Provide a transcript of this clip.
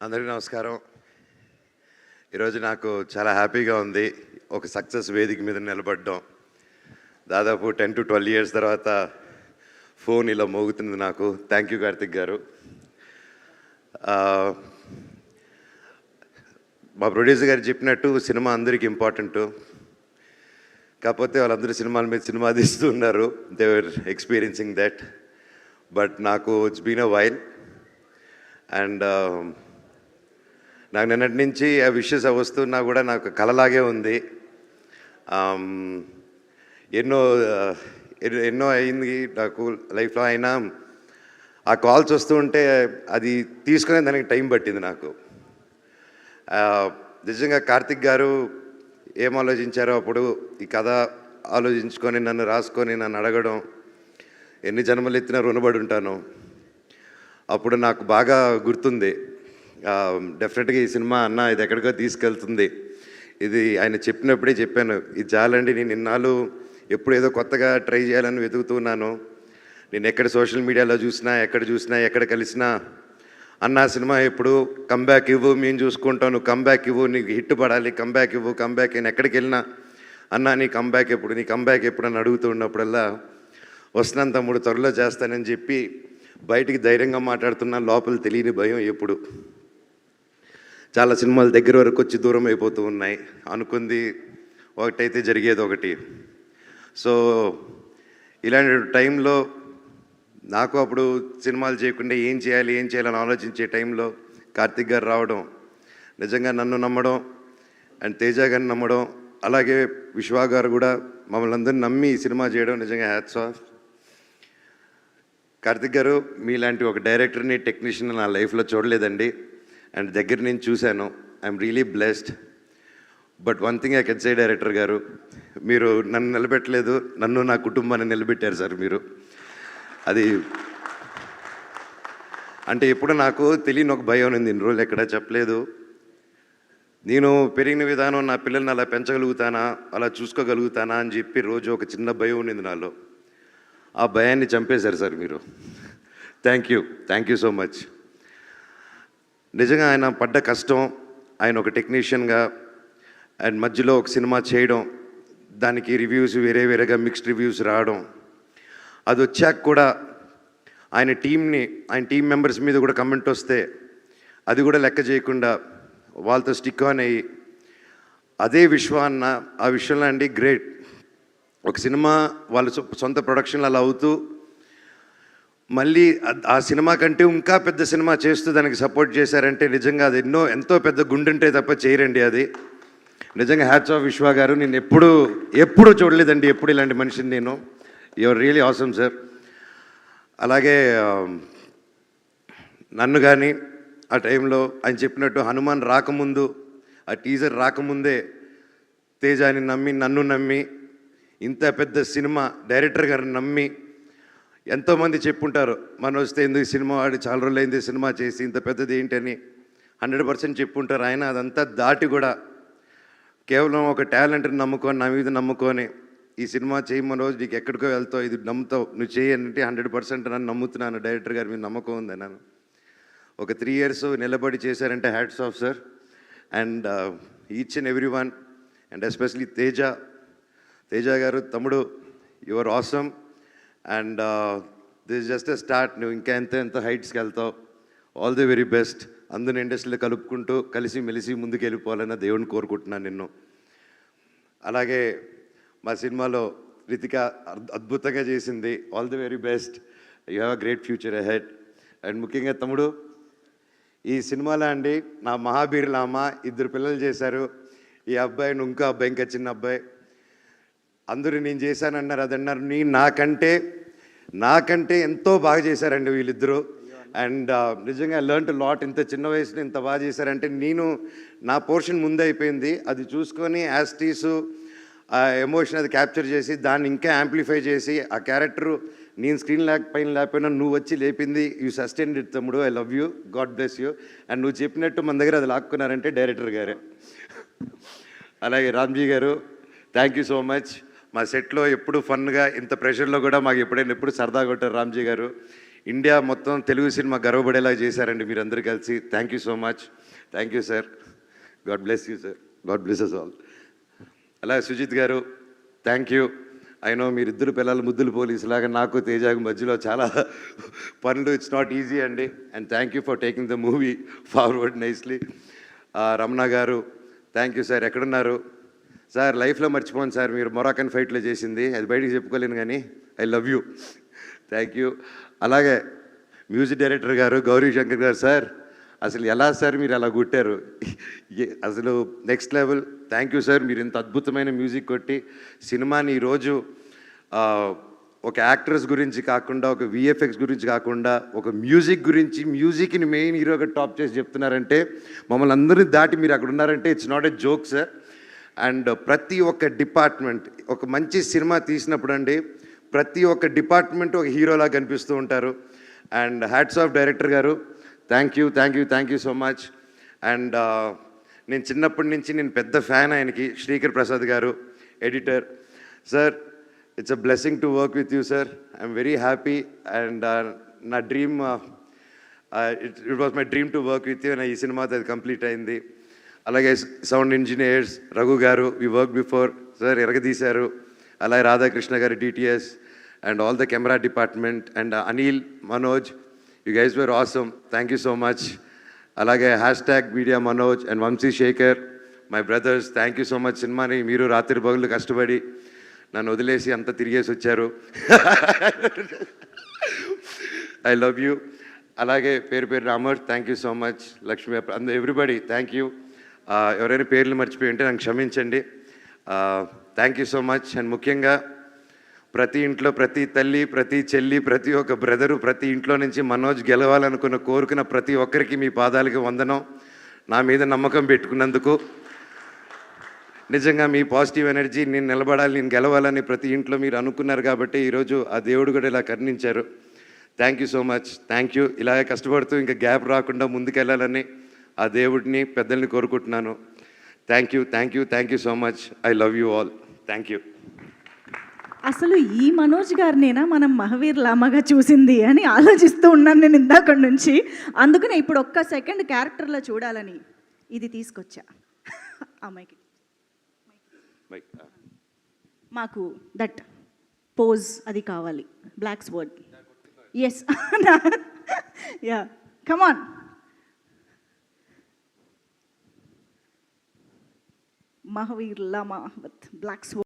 అందరికీ నమస్కారం. ఈరోజు నాకు చాలా హ్యాపీగా ఉంది. ఒక సక్సెస్ వేదిక మీద నిలబడడం. దాదాపు 10 to 12 ఇయర్స్ తర్వాత ఫోన్ ఇలా మోగుతుంది నాకు. థ్యాంక్ యూ కార్తిక్ గారు. మా ప్రొడ్యూసర్ గారు చెప్పినట్టు సినిమా అందరికీ ఇంపార్టెంటు. కాకపోతే వాళ్ళందరూ సినిమాల మీద సినిమా తీస్తూ ఉన్నారు. They were experiencing that. But నాకు it's been a while. And నాకు నిన్నటి నుంచి ఆ విషెస్ వస్తున్నా కూడా నాకు కలలాగే ఉంది. ఎన్నో అయింది నాకు లైఫ్లో. అయినా ఆ కాల్స్ వస్తూ ఉంటే అది తీసుకునే దానికి టైం పట్టింది నాకు. నిజంగా కార్తిక్ గారు ఏం ఆలోచించారో అప్పుడు ఈ కథ ఆలోచించుకొని నన్ను రాసుకొని నన్ను అడగడం, ఎన్ని జన్మలు ఎత్తినా రుణపడి ఉంటాను. అప్పుడు నాకు బాగా గుర్తుంది. డెఫినెట్గా ఈ సినిమా అన్న ఇది ఎక్కడికో తీసుకెళ్తుంది. ఇది ఆయన చెప్పినప్పుడే చెప్పాను, ఇది చాలండి, నేను ఇన్నాళ్ళు ఎప్పుడు ఏదో కొత్తగా ట్రై చేయాలని వెతుకుతున్నాను. నేను ఎక్కడ సోషల్ మీడియాలో చూసినా, ఎక్కడ కలిసినా అన్న సినిమా ఎప్పుడు కంబ్యాక్ ఇవ్వు, మేము చూసుకుంటాం, నువ్వు కంబ్యాక్ ఇవ్వు, నీకు హిట్ పడాలి, కంబ్యాక్ ఇవ్వు, కంబ్యాక్. నేను ఎక్కడికి వెళ్ళినా అన్న నీ కంబ్యాక్ ఎప్పుడు అని అడుగుతూ ఉన్నప్పుడల్లా వస్తున్నాను తమ్ముడు, త్వరలో చేస్తానని చెప్పి బయటికి ధైర్యంగా మాట్లాడుతున్నా. లోపల తెలియని భయం ఎప్పుడు. చాలా సినిమాలు దగ్గర వరకు వచ్చి దూరం అయిపోతూ ఉన్నాయి. అనుకుంది ఒకటైతే జరిగేది ఒకటి. సో ఇలాంటి టైంలో నాకు అప్పుడు సినిమాలు చేయకుండా ఏం చేయాలని ఆలోచించే టైంలో కార్తిక్ గారు రావడం, నిజంగా నన్ను నమ్మడం అండ్ తేజ గారిని నమ్మడం, అలాగే విశ్వా గారు కూడా మమ్మల్ని అందరినీ నమ్మి ఈ సినిమా చేయడం నిజంగా హ్యాట్స్ ఆఫ్. కార్తిక్ గారు మీలాంటి ఒక డైరెక్టర్ని, టెక్నీషియన్ నా లైఫ్లో చూడలేదండి. అండ్ దగ్గర నుంచి చూశాను. I'm really blessed. But one thing I can say director గారు, మీరు నన్ను నిలబెట్టలేదు, నన్ను నా కుటుంబాన్ని నిలబెట్టారు సార్ మీరు. అది అంటే ఎప్పుడు నాకు తెలియని ఒక భయం ఉంది. ఇన్ని రోజులు ఎక్కడా చెప్పలేదు. నేను పెరిగిన విధానం నా పిల్లల్ని అలా పెంచగలుగుతానా, అలా చూసుకోగలుగుతానా అని చెప్పి రోజు ఒక చిన్న భయం ఉండింది నాలో. ఆ భయాన్ని చంపేశారు సార్ మీరు. Thank you so much. నిజంగా ఆయన పడ్డ కష్టం, ఆయన ఒక టెక్నీషియన్గా అండ్ మధ్యలో ఒక సినిమా చేయడం, దానికి రివ్యూస్ వేరేగా మిక్స్డ్ రివ్యూస్ రావడం, అది వచ్చాక కూడా ఆయన టీం మెంబర్స్ మీద కూడా కమెంట్ వస్తే అది కూడా లెక్క చేయకుండా వాళ్ళతో స్టిక్ ఆన్ అయ్యి అదే విశ్వాన్న ఆ విషయంలో అండి గ్రేట్. ఒక సినిమా వాళ్ళ సొంత ప్రొడక్షన్లు అలా అవుతూ మళ్ళీ ఆ సినిమా కంటే ఇంకా పెద్ద సినిమా చేస్తూ దానికి సపోర్ట్ చేశారంటే నిజంగా అది ఎంతో పెద్ద గుండెంటే తప్ప చేయరండి అది. నిజంగా హ్యాట్స్ ఆఫ్ విశ్వా గారు. నేను ఎప్పుడు చూడలేదండి ఎప్పుడు ఇలాంటి మనిషిని నేను. Your really awesome sir. అలాగే నన్ను కానీ ఆ టైంలో ఆయన చెప్పినట్టు హనుమాన్ రాకముందు, ఆ టీజర్ రాకముందే తేజాని నమ్మి, నన్ను నమ్మి, ఇంత పెద్ద సినిమా డైరెక్టర్ గారిని నమ్మి, ఎంతోమంది చెప్పుంటారు మనం వస్తే ఎందుకు సినిమా వాడి చాలా రోజులు అయింది సినిమా చేసి ఇంత పెద్దది ఏంటని 100% చెప్పుంటారు. ఆయన అదంతా దాటి కూడా కేవలం ఒక టాలెంట్ని నమ్ముకొని, నా మీద నమ్ముకొని ఈ సినిమా చేయమని రోజు నీకు ఎక్కడికో వెళ్తావు, ఇది నమ్ముతావు, నువ్వు చేయంటే 100% నన్ను నమ్ముతున్నాను. డైరెక్టర్ గారి మీద నమ్మకం ఉంది. నన్ను ఒక 3 years నిలబడి చేశారంటే hats off sir. And each and every one and especially Teja గారు, తమ్ముడు, your awesome. And this just a start. నువ్వు ఇంకా ఎంత హైట్స్కి వెళ్తావు. All the very best. అందరిని ఇండస్ట్రీలో కలుపుకుంటూ కలిసి మెలిసి ముందుకు వెళ్ళిపోవాలని దేవుడిని కోరుకుంటున్నాను నిన్ను. అలాగే మా సినిమాలో రితిక అద్భుతంగా చేసింది. All the very best. You have a great future ahead. And ముఖ్యంగా తమ్ముడు, ఈ సినిమాలో అండి నా మహాబీరులామ 2 పిల్లలు చేశారు. ఈ అబ్బాయి, ఇంకో అబ్బాయి, ఇంకా చిన్న అబ్బాయి. అందరూ నేను చేశానన్నారు, అదన్నారు. నాకంటే ఎంతో బాగా చేశారండి వీళ్ళిద్దరూ. అండ్ నిజంగా లెర్న్ లాట్. ఇంత చిన్న వయసులో ఇంత బాగా చేశారంటే నా పోర్షన్ ముందే అయిపోయింది. అది చూసుకొని యాస్టీసు ఆ ఎమోషన్ అది క్యాప్చర్ చేసి దాన్ని ఇంకా యాంప్లిఫై చేసి ఆ క్యారెక్టరు నేను స్క్రీన్ పైన లేకపోయినా నువ్వు వచ్చి లేపింది. యూ సస్టైన్డ్ ఇట్ తమ్ముడు. I love you, God bless you. And నువ్వు చెప్పినట్టు మన దగ్గర అది లాక్కున్నారంటే డైరెక్టర్ గారే. అలాగే రామ్జీ గారు, థ్యాంక్ యూ సో మచ్. మా సెట్లో ఎప్పుడు ఫన్గా, ఇంత ప్రెషర్లో కూడా మాకు ఎప్పుడు సరదా కొట్టారు రామ్జీ గారు. ఇండియా మొత్తం తెలుగు సినిమా గర్వపడేలా చేశారండి మీరందరూ కలిసి. Thank you so much. Thank you sir. God bless you sir. God bless us all. అలాగే సుజిత్ గారు థ్యాంక్ యూ. అయినో మీరిద్దరు పిల్లలు ముద్దులు పోలీసులాగా నాకు తేజాకు మధ్యలో చాలా పనులు. ఇట్స్ నాట్ ఈజీ అండి. And thank you for taking the movie forward nicely. Ramana గారు థ్యాంక్ యూ సార్. ఎక్కడున్నారు సార్? లైఫ్లో మర్చిపోను సార్ మీరు మొరాకన్ ఫైట్లో చేసింది, అది బయటికి చెప్పుకోలేను కానీ I love you. Thank you. అలాగే మ్యూజిక్ డైరెక్టర్ గారు గౌరీ శంకర్ గారు సార్, అసలు ఎలా సార్ మీరు అలా కొట్టారు, అసలు next level. Thank you sir. మీరు ఇంత అద్భుతమైన మ్యూజిక్ కొట్టి సినిమాని ఈరోజు ఒక యాక్టర్స్ గురించి కాకుండా, ఒక విఎఫ్ఎక్స్ గురించి కాకుండా, ఒక మ్యూజిక్ గురించి, మ్యూజిక్ని మెయిన్ హీరోగా టాప్ చేసి చెప్తున్నారంటే, మమ్మల్ని అందరినీ దాటి మీరు అక్కడ ఉన్నారంటే it's not a joke sir. And ప్రతి ఒక్క డిపార్ట్మెంట్, ఒక మంచి సినిమా తీసినప్పుడు అండి ప్రతి ఒక్క డిపార్ట్మెంట్ ఒక హీరోలా కనిపిస్తూ ఉంటారు. అండ్ హ్యాట్స్ ఆఫ్ డైరెక్టర్ గారు, thank you thank you thank you so much. And నేను చిన్నప్పటి నుంచి నేను పెద్ద ఫ్యాన్ ఆయనకి. Srikar Prasad garu editor sir, it's a blessing to work with you sir. I'm very happy. And నా dream, it was my dream to work with you. ఈ సినిమాతో అది కంప్లీట్ అయింది. అలాగే sound engineers Raghu garu, we work before sir, ఎరగదీశారు. అలాగే Radhakrishna garu DTS and all the camera department and Anil, Manoj, you guys were awesome. Thank you so much. అలాగే hashtag media Manoj and Vamsi Sekhar, my brothers, thank you so much. సినిమాని మీరు రాత్రి పగులు కష్టపడి నన్ను వదిలేసి అంతా తిరిగేసి వచ్చారు. I love you. అలాగే పేరు పేరు Amar, thank you so much. Lakshmi, everybody thank you. ఎవరైనా పేర్లు మర్చిపోయి ఉంటే నాకు క్షమించండి. Thank you so much. And ముఖ్యంగా ప్రతి ఇంట్లో ప్రతి తల్లి, ప్రతి చెల్లి, ప్రతి ఒక్క బ్రదరు, ప్రతి ఇంట్లో నుంచి మనోజ్ గెలవాలనుకున్న కోరుకున్న ప్రతి ఒక్కరికి మీ పాదాలకి వందనం. నా మీద నమ్మకం పెట్టుకున్నందుకు నిజంగా మీ పాజిటివ్ ఎనర్జీ, నేను నిలబడాలి, నేను గెలవాలని ప్రతి ఇంట్లో మీరు అనుకున్నారు కాబట్టి ఈరోజు ఆ దేవుడు కూడా ఇలా కరుణించారు. Thank you so much. Thank you. ఇలాగే కష్టపడుతూ ఇంకా గ్యాప్ రాకుండా ముందుకెళ్ళాలని ఆ దేవుడిని, పెద్దల్ని కోరుకుంటున్నాను. Thank you thank you thank you so much. I love you all. Thank you. అసలు ఈ మనోజ్ గారినేనా మనం మహావీర్ లామాగా చూసింది అని ఆలోచిస్తూ ఉన్నాను నేను ఇందాక నుంచి. అందుకనే ఇప్పుడు ఒక్క సెకండ్ క్యారెక్టర్లో చూడాలని ఇది తీసుకొచ్చా. అమ్మాయికి మాకు దట్ పోజ్ అది కావాలి, black sword. Yes, ya, come on. Mahavir Lama with black sword.